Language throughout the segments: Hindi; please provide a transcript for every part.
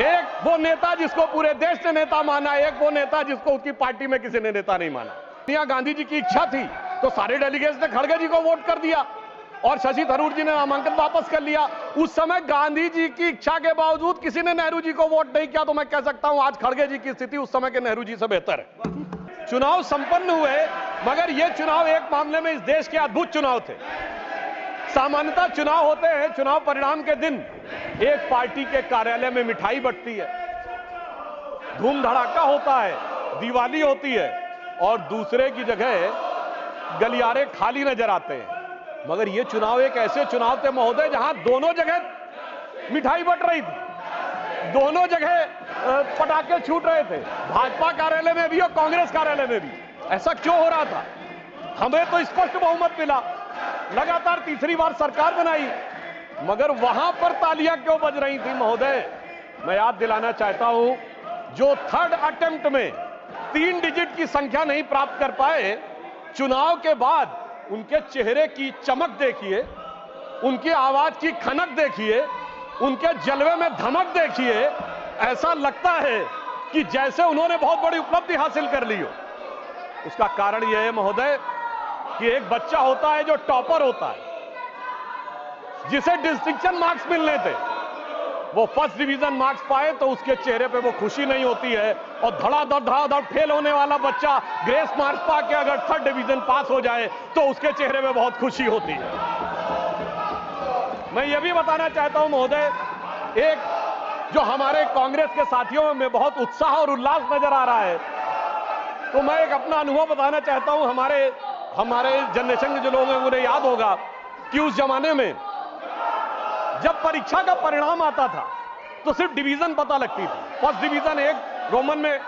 एक वो नेता जिसको पूरे देश ने नेता माना, एक वो नेता जिसको उसकी पार्टी में किसी ने नेता नहीं माना। सोनिया गांधी जी की इच्छा थी तो सारे डेलीगेट्स ने खड़गे जी को वोट कर दिया और शशि थरूर जी ने नामांकन वापस कर लिया। उस समय गांधी जी की इच्छा के बावजूद किसी ने नेहरू जी को वोट नहीं किया, तो मैं कह सकता हूं आज खड़गे जी की स्थिति उस समय के नेहरू जी से बेहतर है। चुनाव संपन्न हुए, मगर ये चुनाव एक मामले में इस देश के अद्भुत चुनाव थे। सामान्यतः चुनाव होते हैं, चुनाव परिणाम के दिन एक पार्टी के कार्यालय में मिठाई बंटती है, धूम धड़ाका होता है, दिवाली होती है, और दूसरे की जगह गलियारे खाली नजर आते हैं। मगर ये चुनाव एक ऐसे चुनाव थे महोदय जहां दोनों जगह मिठाई बंट रही थी, दोनों जगह पटाखे छूट रहे थे, भाजपा कार्यालय में भी और कांग्रेस कार्यालय में भी। ऐसा क्यों हो रहा था? हमें तो स्पष्ट बहुमत मिला, लगातार तीसरी बार सरकार बनाई, मगर वहां पर तालियां क्यों बज रही थी महोदय? मैं याद दिलाना चाहता हूं, जो थर्ड अटेम्प्ट में 3 डिजिट की संख्या नहीं प्राप्त कर पाए, चुनाव के बाद उनके चेहरे की चमक देखिए, उनकी आवाज की खनक देखिए, उनके जलवे में धमक देखिए। ऐसा लगता है कि जैसे उन्होंने बहुत बड़ी उपलब्धि हासिल कर ली हो। उसका कारण यह है महोदय कि एक बच्चा होता है जो टॉपर होता है, जिसे डिस्टिंक्शन मार्क्स मिलने थे, वो फर्स्ट डिवीजन मार्क्स पाए तो उसके चेहरे पे वो खुशी नहीं होती है, और धड़ाधड़ फेल होने वाला बच्चा ग्रेस मार्क्स पा के अगर थर्ड डिवीजन पास हो जाए तो उसके चेहरे पे बहुत खुशी होती है। मैं ये भी बताना चाहता हूं महोदय, एक जो हमारे कांग्रेस के साथियों में बहुत उत्साह और उल्लास नजर आ रहा है, तो मैं एक अपना अनुभव बताना चाहता हूं। हमारे जनरेशन के जो लोग हैं उन्हें याद होगा कि उस जमाने में जब परीक्षा का परिणाम आता था तो सिर्फ डिवीजन पता लगती थी, फर्स्ट डिवीजन एक, रोमन में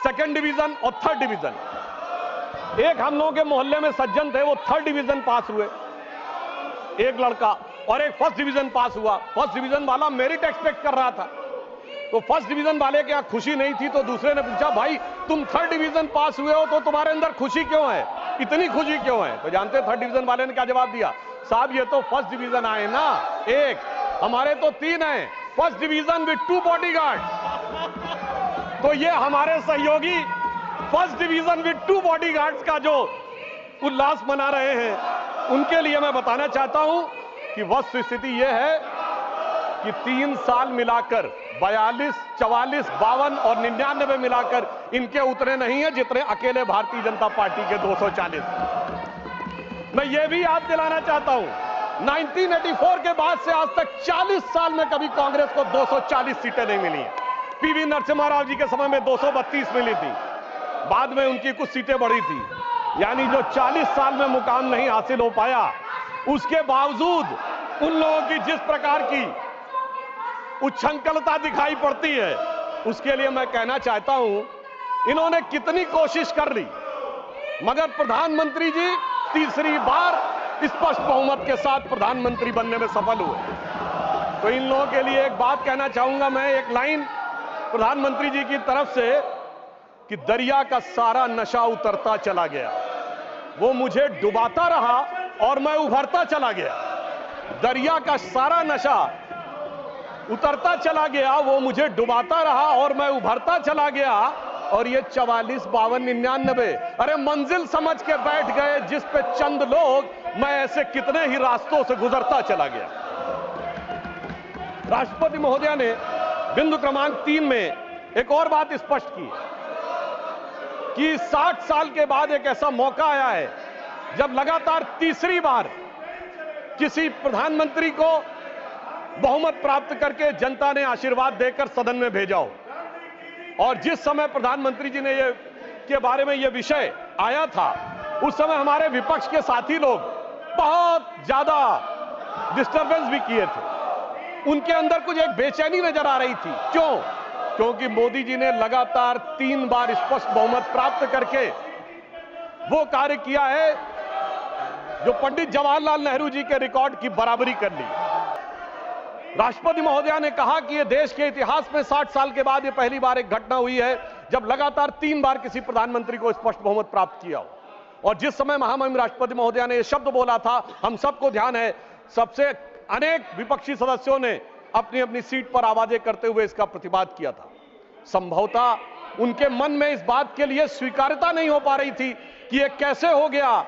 सेकंड डिवीजन और थर्ड डिवीजन। एक हम लोगों के मोहल्ले में सज्जन थे, वो थर्ड डिवीजन पास हुए, एक लड़का, और एक फर्स्ट डिवीजन पास हुआ। फर्स्ट डिवीजन वाला मेरिट एक्सपेक्ट कर रहा था, तो फर्स्ट डिवीजन वाले के यहां खुशी नहीं थी, तो दूसरे ने पूछा, भाई तुम थर्ड डिवीजन पास हुए हो तो तुम्हारे अंदर खुशी क्यों है, इतनी खुशी क्यों है? तो जानते थर्ड डिवीजन वाले ने क्या जवाब दिया? साहब ये तो फर्स्ट डिवीजन आए ना, एक, हमारे तो 3 हैं, फर्स्ट डिवीजन विद 2 बॉडीगार्ड। तो ये हमारे सहयोगी फर्स्ट डिवीजन विद 2 बॉडीगार्ड्स का जो उल्लास मना रहे हैं, उनके लिए मैं बताना चाहता हूं कि वस्तु स्थिति यह है कि 3 साल मिलाकर 42, 44, 52 और 99 मिलाकर इनके उतने नहीं है जितने अकेले भारतीय जनता पार्टी के 240। मैं ये भी याद दिलाना चाहता हूं, 1984 के बाद से आज तक 40 साल में कभी कांग्रेस को 240 सीटें नहीं मिली हैं। पीवी नरसिम्हा राव जी के समय में 232 मिली थी, बाद में उनकी कुछ सीटें बढ़ी थी, यानी जो 40 साल में मुकाम नहीं हासिल हो पाया, उसके बावजूद उन लोगों की जिस प्रकार की उच्छृंखलता दिखाई पड़ती है, उसके लिए मैं कहना चाहता हूं, इन्होंने कितनी कोशिश कर ली, मगर प्रधानमंत्री जी तीसरी बार स्पष्ट बहुमत के साथ प्रधानमंत्री बनने में सफल हुए। तो इन लोगों के लिए एक बात कहना चाहूंगा मैं, एक लाइन प्रधानमंत्री जी की तरफ से, कि दरिया का सारा नशा उतरता चला गया, वो मुझे डुबाता रहा और मैं उभरता चला गया। दरिया का सारा नशा उतरता चला गया, वो मुझे डुबाता रहा और मैं उभरता चला गया। और ये 44, 52, 99, अरे मंजिल समझ के बैठ गए जिस पे चंद लोग, मैं ऐसे कितने ही रास्तों से गुजरता चला गया। राष्ट्रपति महोदया ने बिंदु क्रमांक 3 में एक और बात स्पष्ट की कि 60 साल के बाद एक ऐसा मौका आया है जब लगातार तीसरी बार किसी प्रधानमंत्री को बहुमत प्राप्त करके जनता ने आशीर्वाद देकर सदन में भेजा हो। और जिस समय प्रधानमंत्री जी ने के बारे में यह विषय आया था, उस समय हमारे विपक्ष के साथी लोग बहुत ज्यादा डिस्टर्बेंस भी किए थे, उनके अंदर कुछ एक बेचैनी नजर आ रही थी। क्यों? क्योंकि मोदी जी ने लगातार 3 बार स्पष्ट बहुमत प्राप्त करके वो कार्य किया है जो पंडित जवाहरलाल नेहरू जी के रिकॉर्ड की बराबरी कर ली। राष्ट्रपति महोदया ने कहा कि यह देश के इतिहास में 60 साल के बाद यह पहली बार एक घटना हुई है जब लगातार 3 बार किसी प्रधानमंत्री को स्पष्ट बहुमत प्राप्त किया हो। और जिस समय महामहिम राष्ट्रपति महोदया ने यह शब्द बोला था, हम सबको ध्यान है, सबसे अनेक विपक्षी सदस्यों ने अपनी अपनी सीट पर आवाजें करते हुए इसका प्रतिवाद किया था। संभवतः उनके मन में इस बात के लिए स्वीकार्यता नहीं हो पा रही थी कि यह कैसे हो गया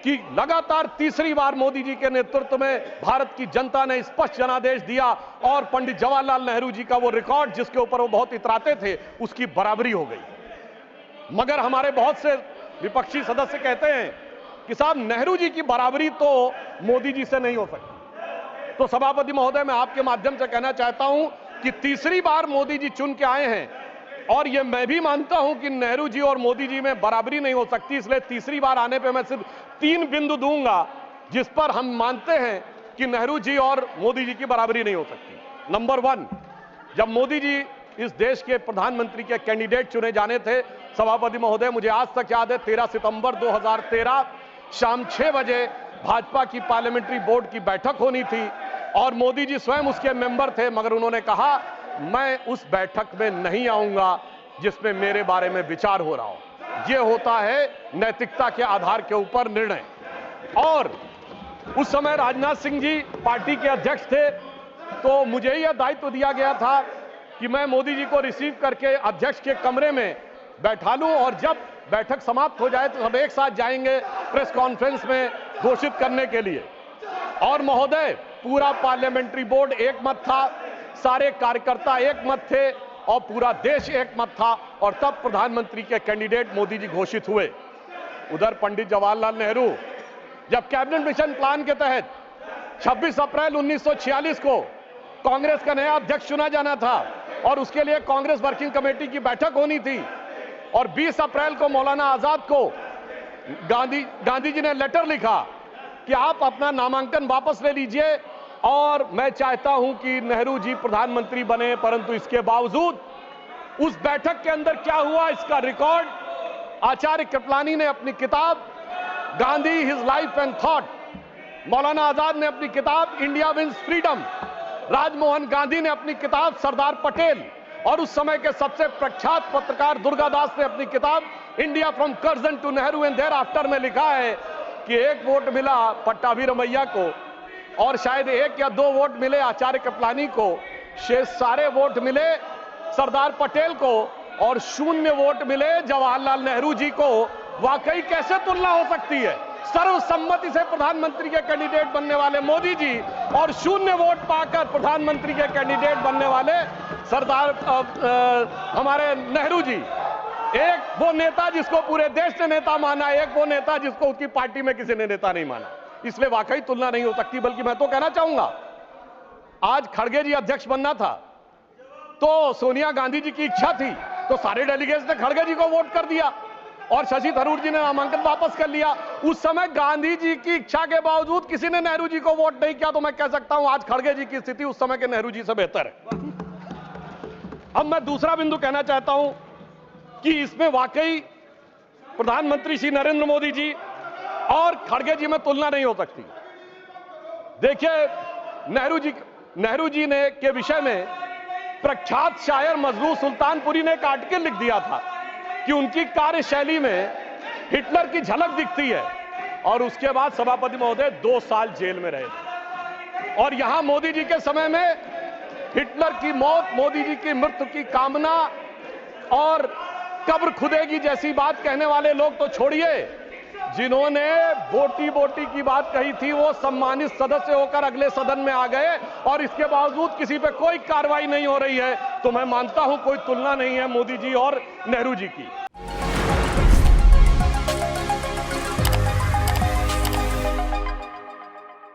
कि लगातार तीसरी बार मोदी जी के नेतृत्व में भारत की जनता ने स्पष्ट जनादेश दिया और पंडित जवाहरलाल नेहरू जी का वो रिकॉर्ड जिसके ऊपर वो बहुत इतराते थे उसकी बराबरी हो गई। मगर हमारे बहुत से विपक्षी सदस्य कहते हैं कि साहब नेहरू जी की बराबरी तो मोदी जी से नहीं हो सकती। तो सभापति महोदय, मैं आपके माध्यम से कहना चाहता हूं कि तीसरी बार मोदी जी चुन के आए हैं और ये मैं भी मानता हूं कि नेहरू जी और मोदी जी में बराबरी नहीं हो सकती, इसलिए तीसरी बार आने पे मैं सिर्फ 3 बिंदु दूंगा जिस पर हम मानते हैं कि नेहरू जी और मोदी जी की बराबरी नहीं हो सकती। नंबर 1, जब मोदी जी इस देश के प्रधानमंत्री के कैंडिडेट चुने जाने थे, सभापति महोदय मुझे आज तक याद है 13 सितंबर 2013 शाम 6 बजे भाजपा की पार्लियामेंट्री बोर्ड की बैठक होनी थी और मोदी जी स्वयं उसके मेंबर थे, मगर उन्होंने कहा मैं उस बैठक में नहीं आऊंगा जिसमें मेरे बारे में विचार हो रहा हो। यह होता है नैतिकता के आधार के ऊपर निर्णय। और उस समय राजनाथ सिंह जी पार्टी के अध्यक्ष थे, तो मुझे यह दायित्व दिया गया था कि मैं मोदी जी को रिसीव करके अध्यक्ष के कमरे में बैठा लूं और जब बैठक समाप्त हो जाए तो सब एक साथ जाएंगे प्रेस कॉन्फ्रेंस में घोषित करने के लिए। और महोदय, पूरा पार्लियामेंट्री बोर्ड एक मत था, सारे कार्यकर्ता एक मत थे और पूरा देश एक मत था और तब प्रधानमंत्री के कैंडिडेट मोदी जी घोषित हुए। उधर पंडित जवाहरलाल नेहरू जब कैबिनेट मिशन प्लान के तहत 26 अप्रैल 1946 को कांग्रेस का नया अध्यक्ष चुना जाना था और उसके लिए कांग्रेस वर्किंग कमेटी की बैठक होनी थी और 20 अप्रैल को मौलाना आजाद को गांधी जी ने लेटर लिखा कि आप अपना नामांकन वापस ले लीजिए और मैं चाहता हूं कि नेहरू जी प्रधानमंत्री बने, परंतु इसके बावजूद उस बैठक के अंदर क्या हुआ इसका रिकॉर्ड आचार्य कृपलानी ने अपनी किताब Gandhi his life and thought, Maulana Azad ने अपनी किताब India wins freedom, Rajmohan Gandhi ने अपनी किताब सरदार पटेल और उस समय के सबसे प्रख्यात पत्रकार दुर्गादास ने अपनी किताब India from Curzon to Nehru and thereafter में लिखा है कि 1 वोट मिला पट्टाभी रमैया को और शायद 1 या 2 वोट मिले आचार्य कृपलानी को, शेष सारे वोट मिले सरदार पटेल को और 0 वोट मिले जवाहरलाल नेहरू जी को। वाकई कैसे तुलना हो सकती है? सर्वसम्मति से प्रधानमंत्री के कैंडिडेट बनने वाले मोदी जी और 0 वोट पाकर प्रधानमंत्री के कैंडिडेट बनने वाले सरदार हमारे नेहरू जी। एक वो नेता जिसको पूरे देश ने नेता माना, एक वो नेता जिसको उसकी पार्टी में किसी ने नेता नहीं माना। इसलिए वाकई तुलना नहीं हो सकती। बल्कि मैं तो कहना चाहूंगा, आज खड़गे जी अध्यक्ष बनना था तो सोनिया गांधी जी की इच्छा थी, तो सारे डेलीगेट्स ने खड़गे जी को वोट कर दिया और शशि थरूर जी ने नामांकन वापस कर लिया। उस समय गांधी जी की इच्छा के बावजूद किसी ने नेहरू जी को वोट नहीं किया, तो मैं कह सकता हूं आज खड़गे जी की स्थिति उस समय के नेहरू जी से बेहतर है। अब मैं दूसरा बिंदु कहना चाहता हूं कि इसमें वाकई प्रधानमंत्री श्री नरेंद्र मोदी जी और खड़गे जी में तुलना नहीं हो सकती। देखिए, नेहरू जी ने के विषय में प्रख्यात शायर मजरूह सुल्तानपुरी ने एक आर्टिकल लिख दिया था कि उनकी कार्यशैली में हिटलर की झलक दिखती है और उसके बाद सभापति महोदय 2 साल जेल में रहे थे। और यहां मोदी जी के समय में हिटलर की मौत, मोदी जी की मृत्यु की कामना और कब्र खुदेगी जैसी बात कहने वाले लोग तो छोड़िए, जिन्होंने बोटी बोटी की बात कही थी वो सम्मानित सदस्य होकर अगले सदन में आ गए और इसके बावजूद किसी पे कोई कार्रवाई नहीं हो रही है। तो मैं मानता हूं कोई तुलना नहीं है मोदी जी और नेहरू जी की।